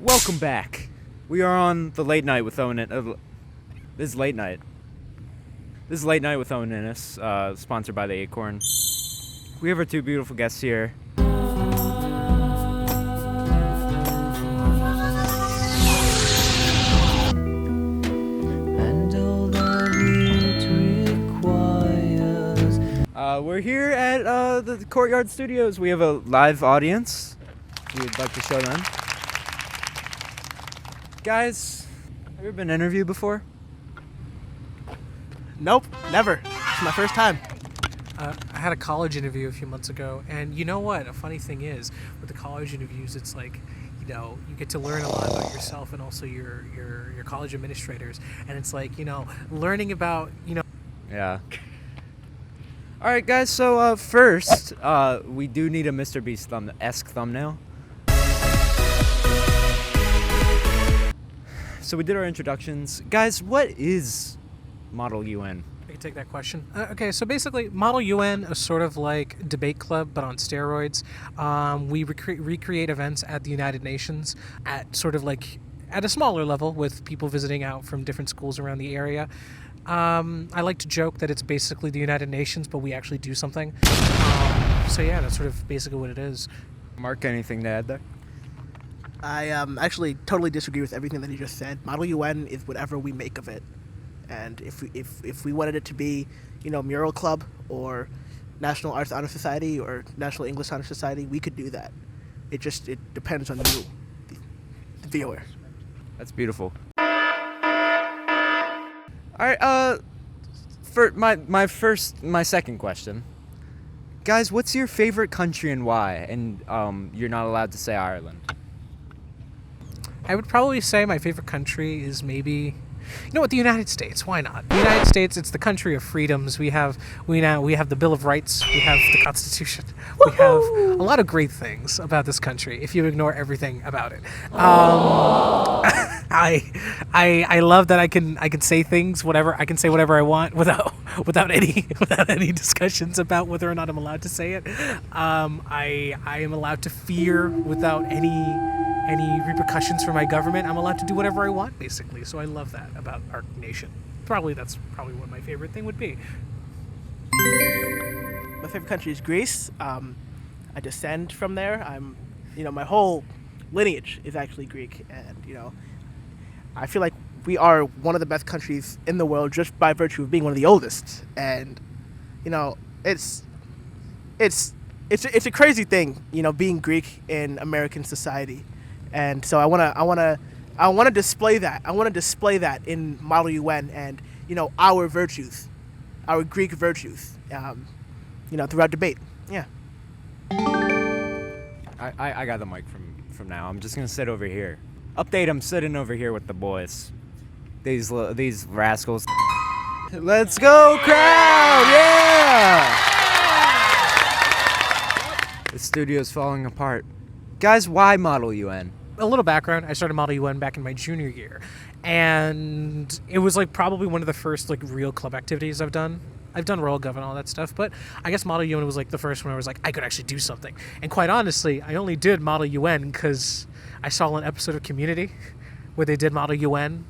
Welcome back. We are on the late night with Owen. This is late night. This is late night with Owen Innes, sponsored by the Acorn. We have our two beautiful guests here. We're here at the Courtyard Studios. We have a live audience. We would like to show them. Guys, have you ever been interviewed before? Nope, never. It's my first time. I had a college interview a few months ago, and you know what? A funny thing is, with the college interviews, it's like, you get to learn a lot about yourself and also your college administrators, and it's like, learning about, Yeah. All right, guys. So first, we do need a Mr. Beast-esque thumbnail. So we did our introductions, guys. What is Model UN? I can take that question. Okay, so basically, Model UN is sort of like Debate Club, but on steroids. We recreate events at the United Nations at sort of like at a smaller level with people visiting out from different schools around the area. I like to joke that it's basically the United Nations, but we actually do something. So yeah, that's sort of basically what it is. Mark, anything to add there? I actually totally disagree with everything that he just said. Model UN is whatever we make of it, and if we wanted it to be, Mural Club or National Arts Honor Society or National English Honor Society, we could do that. It depends on you, the viewer. That's beautiful. All right. For my second question, guys, what's your favorite country and why? And you're not allowed to say Ireland. I would probably say my favorite country is maybe, the United States. Why not? The United States, it's the country of freedoms. We have the Bill of Rights. We have the Constitution. We have a lot of great things about this country. If you ignore everything about it, I love that I can say things, whatever I can say whatever I want without any discussions about whether or not I'm allowed to say it. I am allowed to fear without any repercussions for my government. I'm allowed to do whatever I want, basically. So I love that about our nation. That's probably what my favorite thing would be. My favorite country is Greece. I descend from there. My whole lineage is actually Greek, and I feel like we are one of the best countries in the world just by virtue of being one of the oldest. And it's a crazy thing, being Greek in American society. And so I want to display that. I want to display that in Model UN and our virtues, our Greek virtues, throughout debate. Yeah. I got the mic from now. I'm just gonna sit over here. Update. I'm sitting over here with the boys. These rascals. Let's go, crowd! Yeah. The studio's falling apart. Guys, why Model UN? A little background, I started Model UN back in my junior year, and it was like probably one of the first like real club activities I've done. I've done Royal Gov and all that stuff, but I guess Model UN was like the first one where I was like, I could actually do something. And quite honestly, I only did Model UN because I saw an episode of Community where they did Model UN,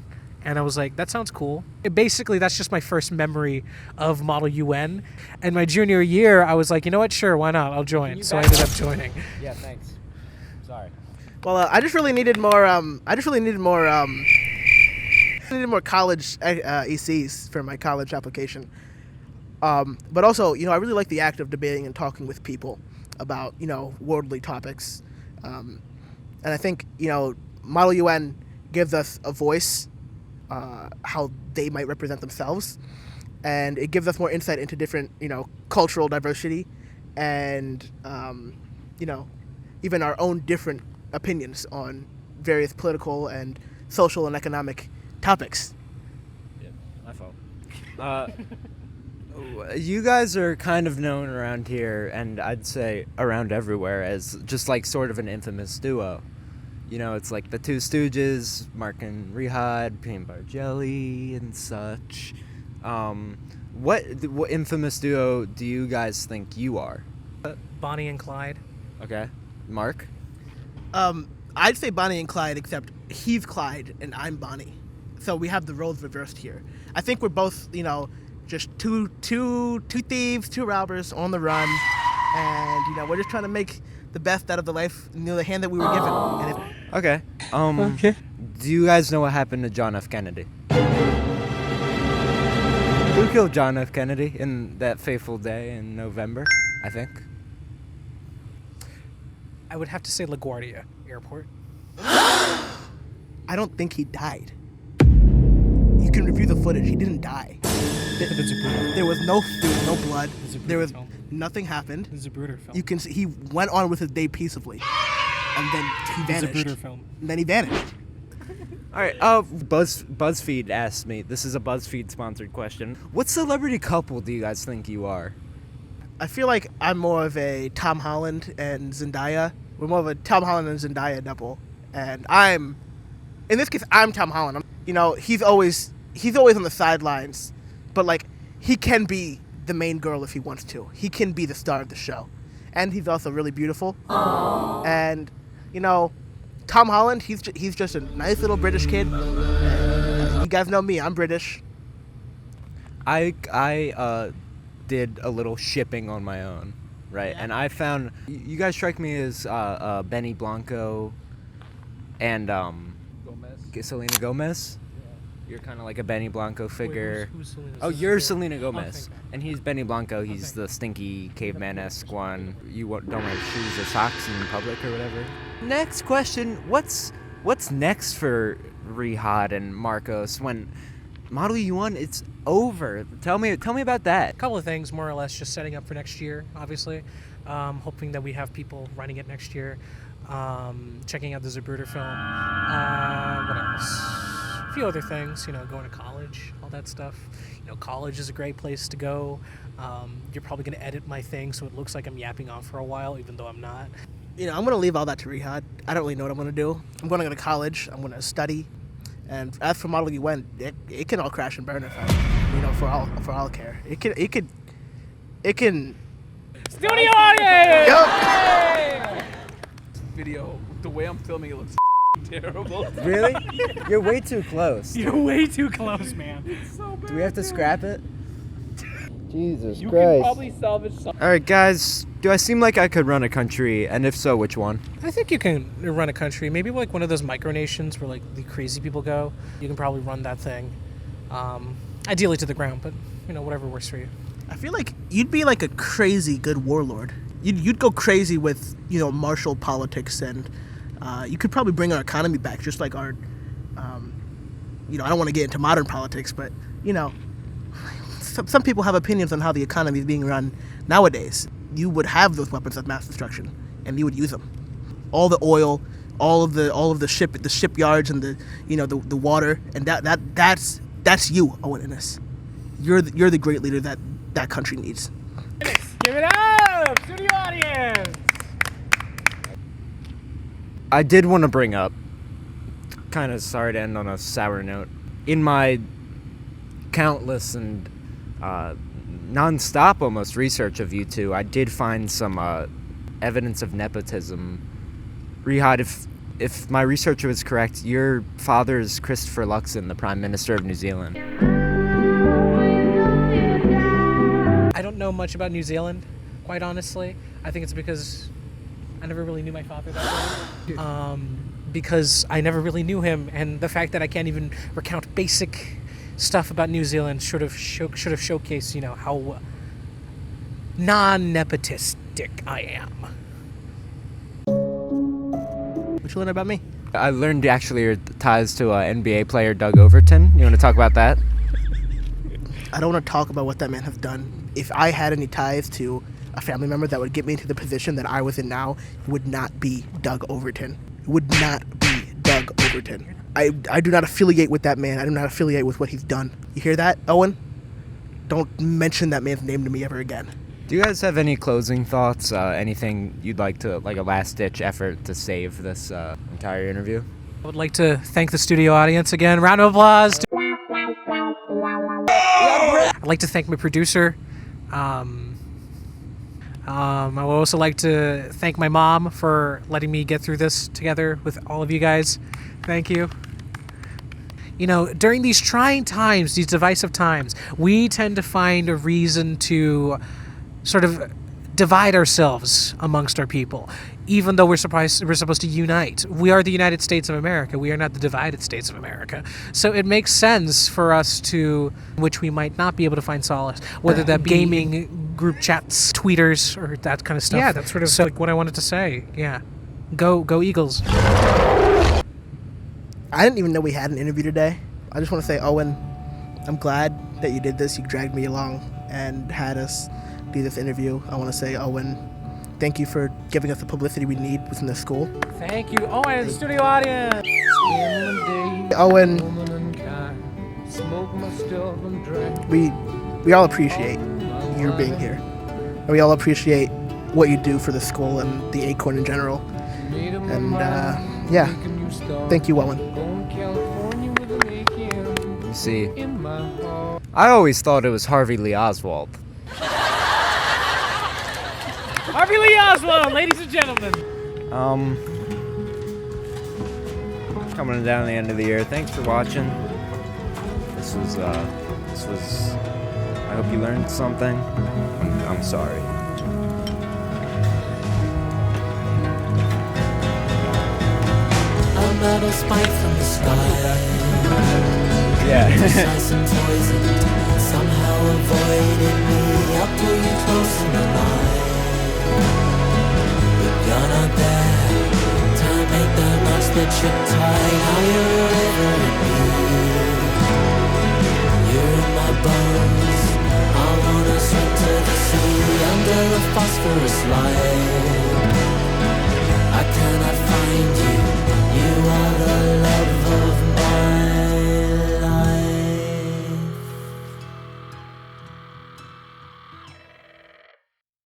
and I was like, that sounds cool. Basically, that's just my first memory of Model UN. And my junior year, I was like, you know what, sure, why not? I'll join. So I ended up joining. Yeah, thanks. Sorry. Well, I just really needed more. More college ECs for my college application. But also, I really like the act of debating and talking with people about, worldly topics. And I think, Model UN gives us a voice, how they might represent themselves, and it gives us more insight into different, cultural diversity, and even our own different opinions on various political and social and economic topics. Yeah, my fault. You guys are kind of known around here, and I'd say around everywhere, as just like sort of an infamous duo. It's like the Two Stooges, Mark and Rehad, Peanut Butter Jelly, and such. What infamous duo do you guys think you are? Bonnie and Clyde. Okay. Mark? I'd say Bonnie and Clyde, except he's Clyde and I'm Bonnie. So we have the roles reversed here. I think we're both, just two thieves, two robbers on the run, and we're just trying to make the best out of the life, the hand that we were given. And Okay. Okay. Do you guys know what happened to John F. Kennedy? Who killed John F. Kennedy in that fateful day in November, I think? I would have to say LaGuardia Airport. I don't think he died. You can review the footage. He didn't die. There was no blood. Nothing happened. It's a Zapruder film. You can see he went on with his day peaceably, and then he vanished. It's a Zapruder film. And then he vanished. All right. BuzzFeed asked me. This is a BuzzFeed sponsored question. What celebrity couple do you guys think you are? I feel like I'm more of a Tom Holland and Zendaya. We're more of a Tom Holland and Zendaya double, and in this case, I'm Tom Holland. He's always on the sidelines, but like he can be the main girl if he wants to. He can be the star of the show, and he's also really beautiful. Aww. And Tom Holland, he's just a nice little British kid. And you guys know me, I'm British. I did a little shipping on my own, right? Yeah. And I found you guys strike me as Benny Blanco and Selena Gomez. You're kind of like a Benny Blanco figure. Who's Selena? Oh, you're Selena Gomez, thank God. and he's Benny Blanco. He's the stinky caveman-esque one. You don't wear shoes or socks in public or whatever. Next question: What's next for Rihad and Marcos when Model U1 it's over? Tell me about that. A couple of things, more or less, just setting up for next year. Obviously, hoping that we have people running it next year. Checking out the Zapruder film. What else? A few other things, going to college, all that stuff. College is a great place to go. You're probably going to edit my thing so it looks like I'm yapping on for a while, even though I'm not. I'm going to leave all that to Rihad. I don't really know what I'm going to do. I'm going to go to college. I'm going to study. And as for Model UN, it can all crash and burn if for all care. It can. Studio audience! Yup. Video, the way I'm filming it looks terrible. Really? You're way too close. You're way too close, man. So bad. Do we have to scrap it? Jesus You Christ. can probably salvage something. All right, guys. Do I seem like I could run a country? And if so, which one? I think you can run a country. Maybe like one of those micronations where like the crazy people go. You can probably run that thing. Ideally to the ground, but whatever works for you. I feel like you'd be like a crazy good warlord. You'd go crazy with martial politics, and you could probably bring our economy back, just like our I don't want to get into modern politics, but some people have opinions on how the economy is being run nowadays. You would have those weapons of mass destruction, and you would use them. All the oil, all of the shipyards, and the water, and that's you, Owen Innes. You're the great leader that country needs. Give it up, studio audience. I did want to bring up, kind of sorry to end on a sour note, in my countless and non-stop almost research of you two, I did find some evidence of nepotism. Rihad, if my research was correct, your father is Christopher Luxon, the Prime Minister of New Zealand. I don't know much about New Zealand, quite honestly. I think it's because I never really knew my father that well. Because I never really knew him, and the fact that I can't even recount basic stuff about New Zealand should have showcased, how non-nepotistic I am. What you learn about me? I learned actually your ties to NBA player Doug Overton. You want to talk about that? I don't want to talk about what that man has done. If I had any ties to a family member that would get me into the position that I was in now, it would not be Doug Overton. It would not be Doug Overton. I do not affiliate with that man. I do not affiliate with what he's done. You hear that, Owen? Don't mention that man's name to me ever again. Do you guys have any closing thoughts? Anything you'd like to, like a last-ditch effort to save this entire interview? I would like to thank the studio audience again. Round of applause. I'd like to thank my producer. I would also like to thank my mom for letting me get through this together with all of you guys. Thank you. You know, during these trying times, these divisive times, we tend to find a reason to sort of divide ourselves amongst our people, even though we're supposed to unite. We are the United States of America. We are not the divided States of America. So it makes sense for us to, which we might not be able to find solace, whether that be gaming group chats, tweeters, or that kind of stuff. Yeah, that's sort of like what I wanted to say. Yeah. Go Eagles. I didn't even know we had an interview today. I just want to say, Owen, I'm glad that you did this. You dragged me along and had us do this interview. I want to say, Owen, thank you for giving us the publicity we need within the school. Thank you, Owen, studio audience. Owen, we all appreciate you being here. And we all appreciate what you do for the school and the Acorn in general. And yeah, thank you, Owen. You see, I always thought it was Harvey Lee Oswald. Harvey Lee Oswald, ladies and gentlemen. Coming down the end of the year. Thanks for watching. This was, I hope you learned something. I'm sorry. I'm not a spike from the sky. Yeah. Precise and poisoned, somehow avoiding me. I'll pull you close in the line. But you're not there. Time ain't that much that you're tied. Higher wherever it be. You're in my bones. I wanna swim to the sea under the phosphorus light.